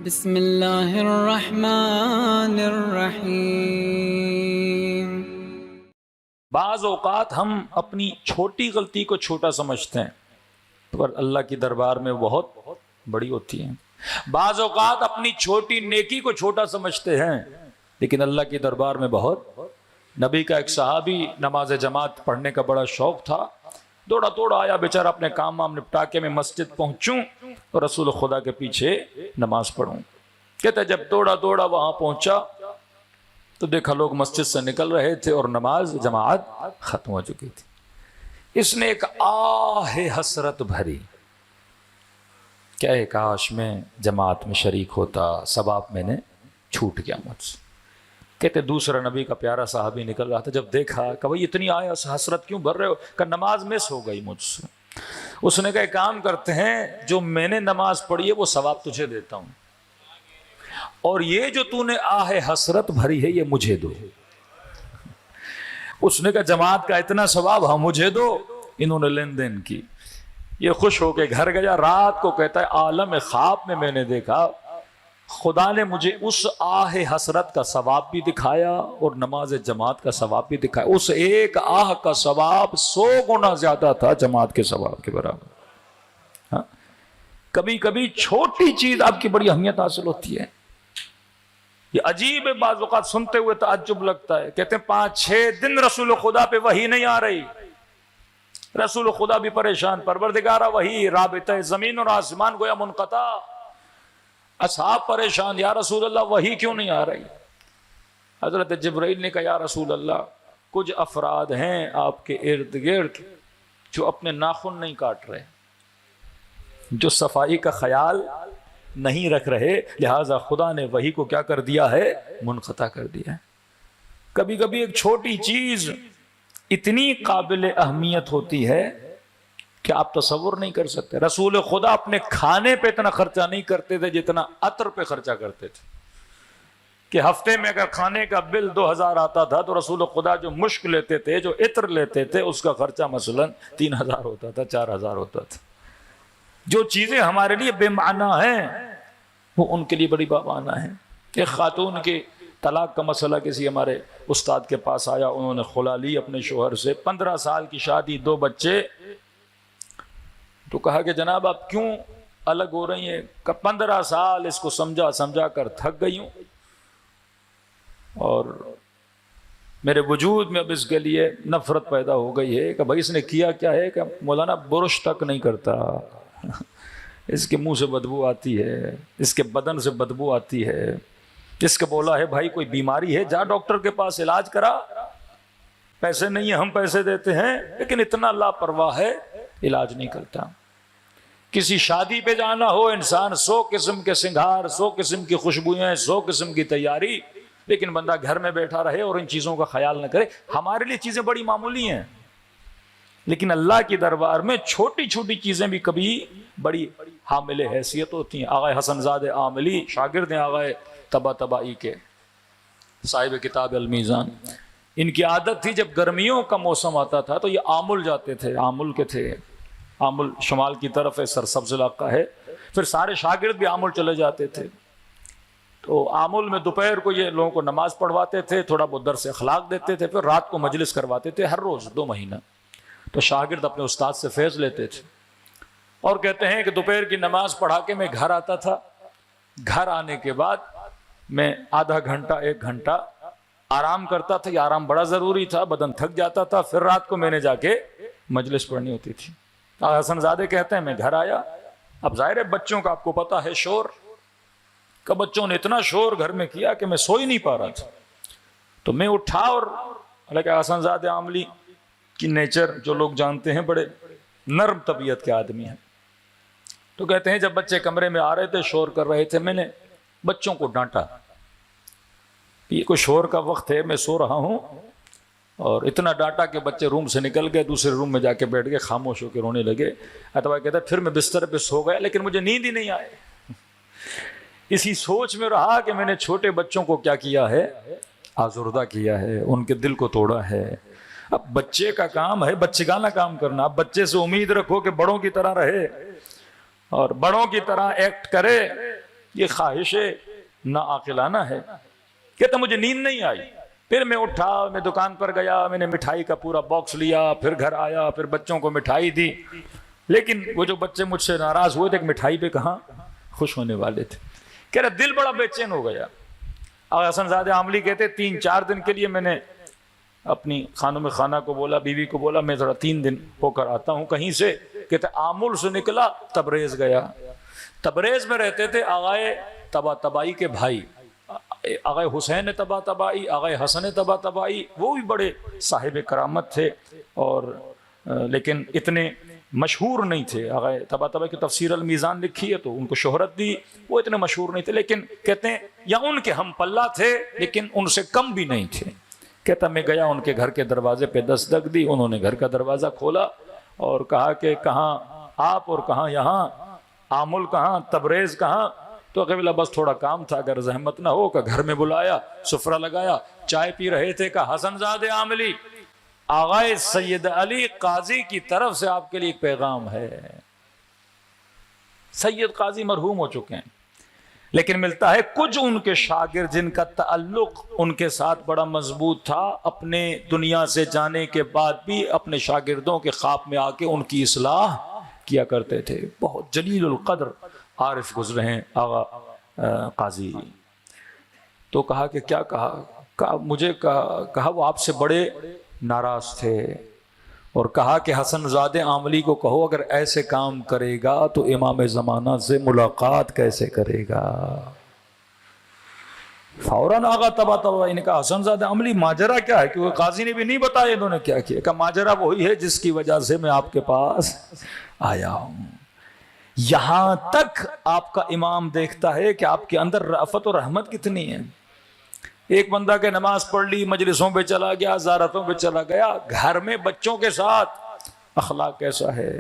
بسم اللہ الرحمن الرحیم۔ بعض اوقات ہم اپنی چھوٹی غلطی کو چھوٹا سمجھتے ہیں پر اللہ کی دربار میں بہت بڑی ہوتی ہیں۔ بعض اوقات اپنی چھوٹی نیکی کو چھوٹا سمجھتے ہیں لیکن اللہ کی دربار میں بہت۔ نبی کا ایک صحابی نماز جماعت پڑھنے کا بڑا شوق تھا، دوڑا دوڑا آیا بیچارہ اپنے کام نپٹا کے میں مسجد پہنچوں اور رسول خدا کے پیچھے نماز پڑھوں۔ کہتا ہے جب دوڑا دوڑا وہاں پہنچا تو دیکھا لوگ مسجد سے نکل رہے تھے اور نماز جماعت ختم ہو چکی تھی۔ اس نے ایک آہ حسرت بھری کہ اے کاش میں جماعت میں شریک ہوتا، ثواب میں نے چھوٹ گیا مجھ سے۔ کہتے دوسرا نبی کا پیارا صحابی نکل رہا تھا، جب دیکھا کہ بھئی اتنی آہ حسرت کیوں بھر رہے ہو، کہ نماز مس ہو گئی مجھ سے۔ اس نے کہا ایک کام کرتے ہیں، جو میں نے نماز پڑھی ہے وہ ثواب تجھے دیتا ہوں، اور یہ جو تو نے آہ حسرت بھری ہے یہ مجھے دو۔ اس نے کہا جماعت کا اتنا ثواب ہاں مجھے دو۔ انہوں نے لین دین کی، یہ خوش ہو کے گھر گیا۔ رات کو کہتا ہے عالم خواب میں نے دیکھا خدا نے مجھے اس آہ حسرت کا ثواب بھی دکھایا اور نماز جماعت کا ثواب بھی دکھایا۔ اس ایک آہ کا ثواب 100 گنا زیادہ تھا جماعت کے ثواب کے برابر۔ ہاں؟ کبھی کبھی چھوٹی چیز آپ کی بڑی اہمیت حاصل ہوتی ہے۔ یہ عجیب ہے، بعض اوقات سنتے ہوئے تعجب لگتا ہے۔ کہتے ہیں 5-6 دن رسول خدا پہ وحی نہیں آ رہی، رسول خدا بھی پریشان، پروردگارہ وحی، رابطہ زمین اور آسمان گویا منقطع، اصحاب پریشان، یا رسول اللہ وحی کیوں نہیں آ رہی؟ حضرت جبرائیل نے کہا یا رسول اللہ کچھ افراد ہیں آپ کے ارد گرد جو اپنے ناخن نہیں کاٹ رہے، جو صفائی کا خیال نہیں رکھ رہے، لہٰذا خدا نے وحی کو کیا کر دیا ہے؟ منقطع کر دیا ہے۔ کبھی کبھی ایک چھوٹی چیز اتنی قابل اہمیت ہوتی ہے کہ آپ تصور نہیں کر سکتے۔ رسول خدا اپنے کھانے پہ اتنا خرچہ نہیں کرتے تھے جتنا عطر پہ خرچہ کرتے تھے، کہ ہفتے میں اگر کھانے کا بل 2000 آتا تھا تو رسول خدا جو مشک لیتے تھے، جو عطر لیتے تھے، اس کا خرچہ مثلا 3000 ہوتا تھا، 4000 ہوتا تھا۔ جو چیزیں ہمارے لیے بے معنی ہیں وہ ان کے لیے بڑی بامعنی ہیں۔ ایک خاتون کی طلاق کا مسئلہ کسی ہمارے استاد کے پاس آیا، انہوں نے خلا لی اپنے شوہر سے، 15 سال کی شادی، 2 بچے۔ تو کہا کہ جناب آپ کیوں الگ ہو رہی ہیں؟ کہ 15 سال اس کو سمجھا کر تھک گئی ہوں، اور میرے وجود میں اب اس کے لیے نفرت پیدا ہو گئی ہے کہ بھائی اس نے کیا کیا ہے کہ مولانا برش تک نہیں کرتا، اس کے منہ سے بدبو آتی ہے، اس کے بدن سے بدبو آتی ہے، اس کے بولا ہے بھائی کوئی بیماری ہے جا ڈاکٹر کے پاس علاج کرا، پیسے نہیں ہیں ہم پیسے دیتے ہیں، لیکن اتنا لاپرواہ ہے علاج نہیں کرتا۔ کسی شادی پہ جانا ہو، انسان 100 قسم کے سنگھار، 100 قسم کی خوشبوئیں، 100 قسم کی تیاری، لیکن بندہ گھر میں بیٹھا رہے اور ان چیزوں کا خیال نہ کرے۔ ہمارے لیے چیزیں بڑی معمولی ہیں لیکن اللہ کی دربار میں چھوٹی چھوٹی چیزیں بھی کبھی بڑی حامل حیثیت ہوتی ہیں۔ آغا حسن زادہ عاملی شاگرد ہیں آغا طباطبائی کے، صاحب کتاب المیزان۔ ان کی عادت تھی جب گرمیوں کا موسم آتا تھا تو یہ آمل جاتے تھے، آمل کے تھے، آمل شمال کی طرف ہے، سرسبز علاقہ ہے، پھر سارے شاگرد بھی آمل چلے جاتے تھے۔ تو آمل میں دوپہر کو یہ لوگوں کو نماز پڑھواتے تھے، تھوڑا بہت درس اخلاق دیتے تھے، پھر رات کو مجلس کرواتے تھے ہر روز 2 مہینہ۔ تو شاگرد اپنے استاد سے فیض لیتے تھے، اور کہتے ہیں کہ دوپہر کی نماز پڑھا کے میں گھر آتا تھا، گھر آنے کے بعد میں آدھا گھنٹہ 1 گھنٹہ آرام کرتا تھا، یہ آرام بڑا ضروری تھا، بدن تھک جاتا تھا، پھر رات کو میں نے جا کے مجلس پڑھنی ہوتی تھی۔ حسن زادہ کہتے ہیں میں گھر آیا، اب ظاہر ہے بچوں کا آپ کو پتا ہے شور، کہ بچوں نے اتنا شور گھر میں کیا کہ میں سو ہی نہیں پا رہا تھا۔ تو میں اٹھا، اور حالانکہ حسن زادہ عاملی کی نیچر جو لوگ جانتے ہیں بڑے نرم طبیعت کے آدمی ہیں، تو کہتے ہیں جب بچے کمرے میں آ رہے تھے شور کر رہے تھے، میں نے بچوں کو ڈانٹا، یہ کوئی شور کا وقت ہے، میں سو رہا ہوں، اور اتنا ڈانٹا کہ بچے روم سے نکل گئے، دوسرے روم میں جا کے بیٹھ گئے، خاموش ہو کے رونے لگے۔ اتبا کہتا ہے پھر میں بستر پہ سو گیا لیکن مجھے نیند ہی نہیں آئے۔ اسی سوچ میں رہا کہ میں نے چھوٹے بچوں کو کیا کیا ہے؟ آزردہ کیا ہے، ان کے دل کو توڑا ہے۔ اب بچے کا کام ہے بچگانہ کام کرنا، اب بچے سے امید رکھو کہ بڑوں کی طرح رہے اور بڑوں کی طرح ایکٹ کرے، یہ خواہش ناعاقلانہ ہے. کہتا مجھے نیند نہیں آئی. پھر میں اٹھا, میں دکان پر گیا, میں نے مٹھائی کا پورا باکس لیا, پھر گھر آیا, پھر بچوں کو مٹھائی دی. لیکن وہ جو بچے مجھ سے ناراض ہوئے تھے کہ مٹھائی پہ کہاں خوش ہونے والے تھے. کہہ رہا دل بڑا بے چین ہو گیا. آغا حسن زادہ عاملی کہتے 3-4 دن کے لیے میں نے اپنی خانم خانہ کو بولا, بیوی کو بولا میں ذرا 3 دن ہو کر آتا ہوں کہیں سے. کہتے آمل سے نکلا, تبریز گیا. تبریز میں رہتے تھے آغائے طباطبائی کے بھائی, آغائے حسین طباطبائی, آغائے حسن طباطبائی. وہ بھی بڑے صاحب کرامت تھے اور لیکن اتنے مشہور نہیں تھے. آغائے طباطبائی کی تفسیر المیزان لکھی ہے تو ان کو شہرت دی, وہ اتنے مشہور نہیں تھے. لیکن کہتے ہیں یا ان کے ہم پلہ تھے لیکن ان سے کم بھی نہیں تھے. کہتا میں گیا ان کے گھر کے دروازے پہ دستک دی. انہوں نے گھر کا دروازہ کھولا اور کہا کہ کہاں آپ اور کہاں یہاں, آمل کہاں, تبریز کہاں. تو قبلہ بس تھوڑا کام تھا, اگر زحمت نہ ہو کہ گھر میں بلایا, سفرہ لگایا, چائے پی رہے تھے. کہ حسن زادہ عاملی آغائے سید علی قاضی کی طرف سے آپ کے لیے ایک پیغام ہے. سید قاضی مرحوم ہو چکے ہیں لیکن ملتا ہے کچھ ان کے شاگرد جن کا تعلق ان کے ساتھ بڑا مضبوط تھا, اپنے دنیا سے جانے کے بعد بھی اپنے شاگردوں کے خواب میں آ کے ان کی اصلاح کیا کرتے تھے. بہت جلیل القدر عارف گزرے ہیں آغا قاضی. تو کہا کہ کیا کہا مجھے کہا وہ آپ سے بڑے ناراض تھے اور کہا کہ حسن زادہ عاملی کو کہو اگر ایسے کام کرے گا تو امام زمانہ سے ملاقات کیسے کرے گا. فوراً آغا طباطبائی نے کہا حسن زادہ عاملی ماجرا کیا ہے, کیونکہ قاضی نے بھی نہیں بتایا انہوں نے کیا کیا. کہا ماجرا وہی ہے جس کی وجہ سے میں آپ کے پاس آیا ہوں. یہاں تک آپ کا امام دیکھتا ہے کہ آپ کے اندر رأفت اور رحمت کتنی ہے. ایک بندہ کہ نماز پڑھ لی, مجلسوں پہ چلا گیا, زیارتوں پہ چلا گیا, گھر میں بچوں کے ساتھ اخلاق کیسا ہے,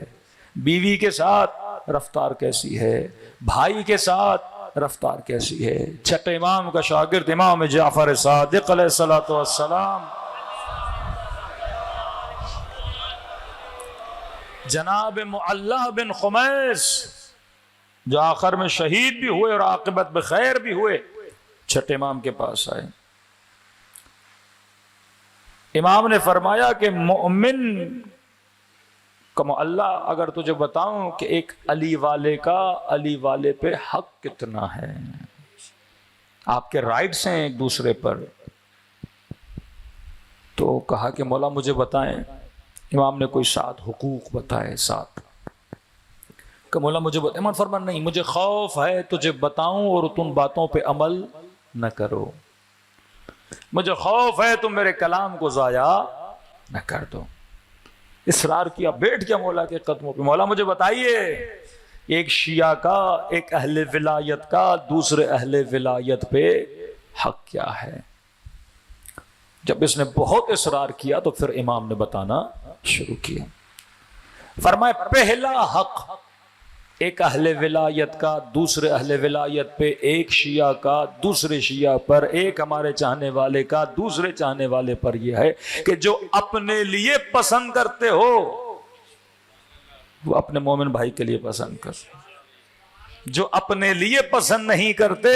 بیوی کے ساتھ رفتار کیسی ہے, بھائی کے ساتھ رفتار کیسی ہے. چھٹے امام کا شاگرد امام جعفر صادق علیہ الصلوۃ والسلام, جناب معلّہ بن خمیس جو آخر میں شہید بھی ہوئے اور عاقبت بخیر بھی ہوئے, چھٹے امام کے پاس آئے. امام نے فرمایا کہ مومن کا معلّہ اگر تجھے بتاؤں کہ ایک علی والے کا علی والے پہ حق کتنا ہے, آپ کے رائٹس ہیں ایک دوسرے پر. تو کہا کہ مولا مجھے بتائیں. امام نے کوئی 7 حقوق بتائے. 7 کہ مولا مجھے بتائیں. امام فرمان نہیں, مجھے خوف ہے تجھے بتاؤں اور تم باتوں پہ عمل نہ کرو, مجھے خوف ہے تم میرے کلام کو ضائع نہ کر دو. اصرار کیا, بیٹھ گیا مولا کے قدموں پہ. مولا مجھے بتائیے ایک شیعہ کا, ایک اہل ولایت کا دوسرے اہل ولایت پہ حق کیا ہے. جب اس نے بہت اصرار کیا تو پھر امام نے بتانا شروع کیا. فرمایا پہلا حق ایک اہل ولایت کا دوسرے اہل ولایت پہ, ایک شیعہ کا دوسرے شیعہ پر, ایک ہمارے چاہنے والے کا دوسرے چاہنے والے پر یہ ہے کہ جو اپنے لیے پسند کرتے ہو وہ اپنے مومن بھائی کے لیے پسند کر, جو اپنے لیے پسند نہیں کرتے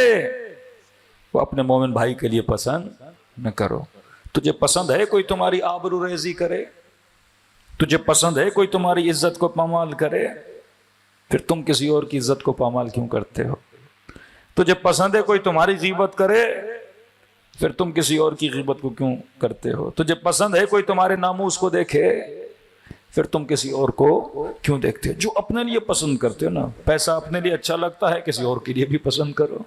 وہ اپنے مومن بھائی کے لیے پسند نہ کرو. تجھے پسند ہے کوئی تمہاری آبرو ریزی کرے, تجھے پسند ہے کوئی تمہاری عزت کو پامال کرے, پھر تم کسی اور کی عزت کو پامال کیوں کرتے ہو. تجھے پسند ہے کوئی تمہاری غیبت کرے, پھر تم کسی اور کی غیبت کو کیوں کرتے ہو. تجھے پسند ہے کوئی تمہارے ناموس کو دیکھے, پھر تم کسی اور کو کیوں دیکھتے ہو. جو اپنے لیے پسند کرتے ہو نا, پیسہ اپنے لیے اچھا لگتا ہے کسی اور کے لیے بھی پسند کرو,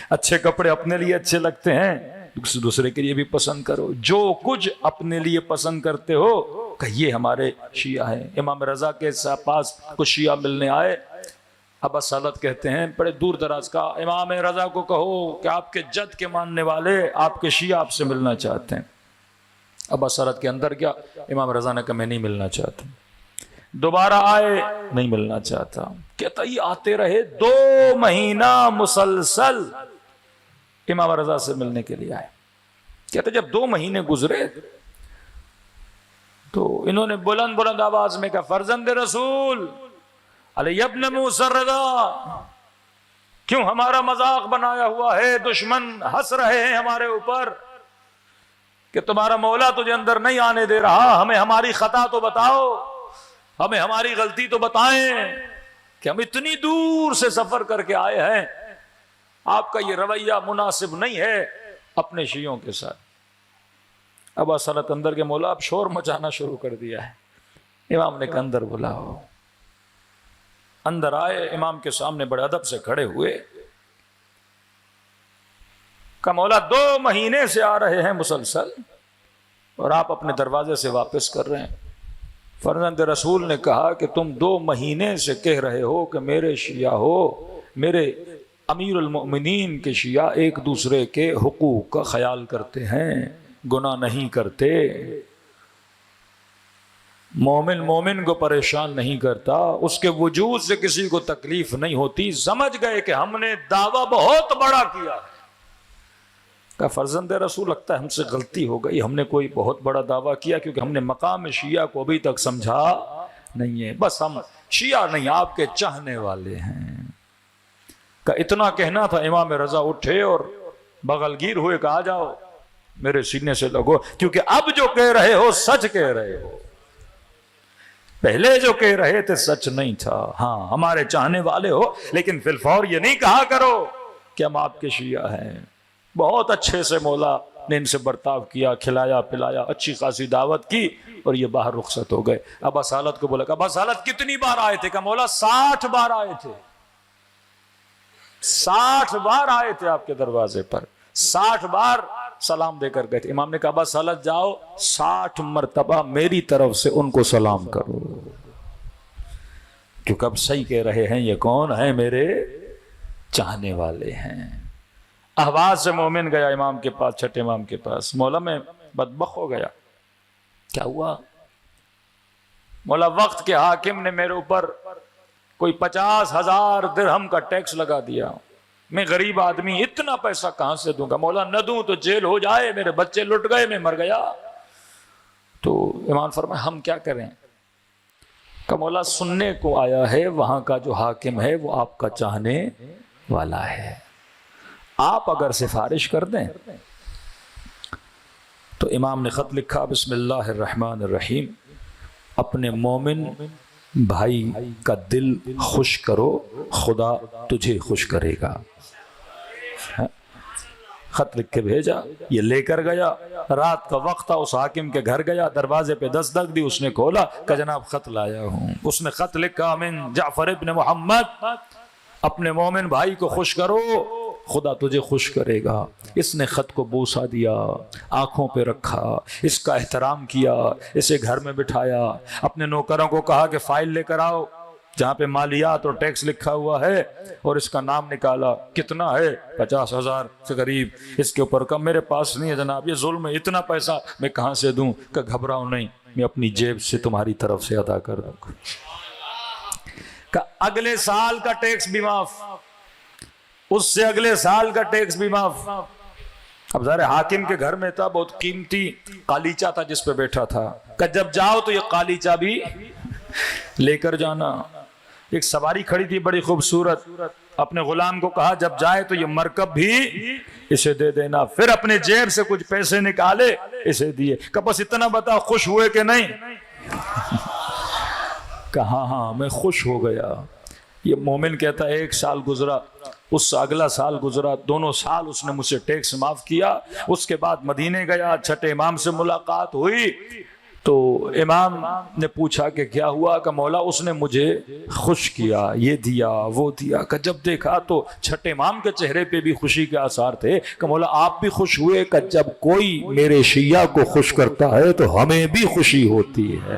اچھے کپڑے اپنے لیے اچھے لگتے ہیں دوسرے کے لیے بھی پسند کرو. جو کچھ اپنے لیے پسند کرتے ہو کہ یہ ہمارے شیعہ ہیں. امام رضا کے پاس کچھ شیعہ ملنے آئے, ابا سالت کہتے ہیں بڑے دور دراز کا, امام رضا کو کہو کہ آپ کے جد کے ماننے والے آپ کے شیعہ آپ سے ملنا چاہتے ہیں. ابا سالت کے اندر کیا, امام رضا نے کہا میں نہیں ملنا چاہتا. دوبارہ آئے, نہیں ملنا چاہتا. کہتا یہ آتے رہے 2 مہینہ مسلسل امام رضا سے ملنے کے لیے آئے. کہتے جب 2 مہینے گزرے تو انہوں نے بلند بلند آواز میں کہا فرزند رسول علی ابن موسی الرضا, کیوں ہمارا مذاق بنایا ہوا ہے؟ دشمن ہنس رہے ہیں ہمارے اوپر کہ تمہارا مولا تجھے اندر نہیں آنے دے رہا، ہمیں ہماری خطا تو بتاؤ، ہمیں ہماری غلطی تو بتائیں کہ ہم اتنی دور سے سفر کر کے آئے ہیں، آپ کا یہ رویہ مناسب نہیں ہے اپنے شیعوں کے ساتھ۔ ابا صلت اندر کے مولا اب شور مچانا شروع کر دیا ہے۔ امام نے کہا اندر بلاؤ۔ اندر آئے، امام کے سامنے بڑے ادب سے کھڑے ہوئے، کہ مولا 2 مہینے سے آ رہے ہیں مسلسل اور آپ اپنے دروازے سے واپس کر رہے ہیں۔ فرزند رسول نے کہا کہ تم 2 مہینے سے کہہ رہے ہو کہ میرے شیعہ ہو، میرے امیر المؤمنین کے شیعہ ایک دوسرے کے حقوق کا خیال کرتے ہیں، گناہ نہیں کرتے، مومن کو پریشان نہیں کرتا، اس کے وجود سے کسی کو تکلیف نہیں ہوتی۔ سمجھ گئے کہ ہم نے دعویٰ بہت بڑا کیا ہے۔ کہ فرزند رسول لگتا ہے ہم سے غلطی ہو گئی، ہم نے کوئی بہت بڑا دعویٰ کیا کیونکہ ہم نے مقام شیعہ کو ابھی تک سمجھا نہیں ہے، بس ہم شیعہ نہیں آپ کے چاہنے والے ہیں۔ کہ اتنا کہنا تھا، امام رضا اٹھے اور بغل گیر ہوئے کہ آ جاؤ میرے سینے سے لگو، کیونکہ اب جو کہہ رہے ہو سچ کہہ رہے ہو، پہلے جو کہہ رہے تھے سچ نہیں تھا۔ ہاں ہمارے چاہنے والے ہو، لیکن فی الفور یہ نہیں کہا کرو کہ ہم آپ کے شیعہ ہیں۔ بہت اچھے سے مولا نے ان سے برتاؤ کیا، کھلایا پلایا، اچھی خاصی دعوت کی اور یہ باہر رخصت ہو گئے۔ ابا سالت کو بولا کہ ابا سالت کتنی بار آئے تھے؟ کہ مولا 60 بار آئے تھے، 60 بار آئے تھے آپ کے دروازے پر، 60 بار سلام دے کر گئے تھے۔ امام نے کہا ابا سالت جاؤ 60 مرتبہ میری طرف سے ان کو سلام کرو، کیونکہ اب صحیح کہہ رہے ہیں یہ کون ہیں؟ میرے چاہنے والے ہیں۔ احواز سے مومن گیا امام کے پاس، چھٹے امام کے پاس، مولا میں بدبخت ہو گیا۔ کیا ہوا؟ مولا وقت کے حاکم نے میرے اوپر کوئی 50,000 درہم کا ٹیکس لگا دیا، میں غریب آدمی اتنا پیسہ کہاں سے دوں گا؟ مولا نہ دوں تو جیل ہو جائے، میرے بچے لٹ گئے، میں مر گیا۔ تو امام فرمایا ہم کیا کریں؟ کہ مولا سننے کو آیا ہے وہاں کا جو حاکم ہے وہ آپ کا چاہنے والا ہے، آپ اگر سفارش کر دیں۔ تو امام نے خط لکھا، بسم اللہ الرحمن الرحیم، اپنے مومن بھائی کا دل خوش کرو، خدا تجھے خوش کرے گا۔ خط لکھ کے بھیجا، یہ لے کر گیا، رات کا وقت تھا، اس حاکم کے گھر گیا، دروازے پہ دستک دی، اس نے کھولا کہ جناب خط لایا ہوں۔ اس نے خط لکھا، من جعفر ابن محمد، اپنے مومن بھائی کو خوش کرو، خدا تجھے خوش کرے گا۔ اس نے خط کو بوسا دیا، آنکھوں پہ رکھا، اس کا احترام کیا، اسے گھر میں بٹھایا، اپنے نوکروں کو کہا کہ فائل لے کر آؤ جہاں پہ مالیات اور ٹیکس لکھا ہوا ہے، اور اس کا نام نکالا۔ کتنا ہے؟ 50,000 سے قریب۔ اس کے اوپر کم، میرے پاس نہیں ہے جناب، یہ ظلم ہے، اتنا پیسہ میں کہاں سے دوں؟ کہ گھبراؤ نہیں، میں اپنی جیب سے تمہاری طرف سے ادا کر دوں گا۔ کہ اگلے سال کا ٹیکس بھی معاف، اس سے اگلے سال کا ٹیکس بھی معاف۔ اب ظاہر حاکم کے گھر میں تھا، بہت قیمتی قالیچہ تھا جس پہ بیٹھا تھا، کہ جب جاؤ تو یہ قالیچہ بھی لے کر جانا۔ ایک سواری کھڑی تھی بڑی خوبصورت، اپنے غلام کو کہا جب جائے تو یہ مرکب بھی اسے دے دینا۔ پھر اپنے جیب سے کچھ پیسے نکالے، اسے دیے، کہ بس اتنا بتا خوش ہوئے کہ نہیں؟ کہا ہاں میں خوش ہو گیا۔ یہ مومن کہتا ہے 1 سال گزرا، اس سے اگلا سال گزرا، دونوں سال اس نے مجھ سے ٹیکس معاف کیا۔ اس کے بعد مدینے گیا، چھٹے امام سے ملاقات ہوئی تو امام نے پوچھا کہ کیا ہوا؟ کہ مولا اس نے مجھے خوش کیا، یہ دیا وہ دیا۔ کہ جب دیکھا تو چھٹے امام کے چہرے پہ بھی خوشی کے آثار تھے۔ کہ مولا آپ بھی خوش ہوئے؟ کہ جب کوئی میرے شیعہ کو خوش کرتا ہے تو ہمیں بھی خوشی ہوتی ہے۔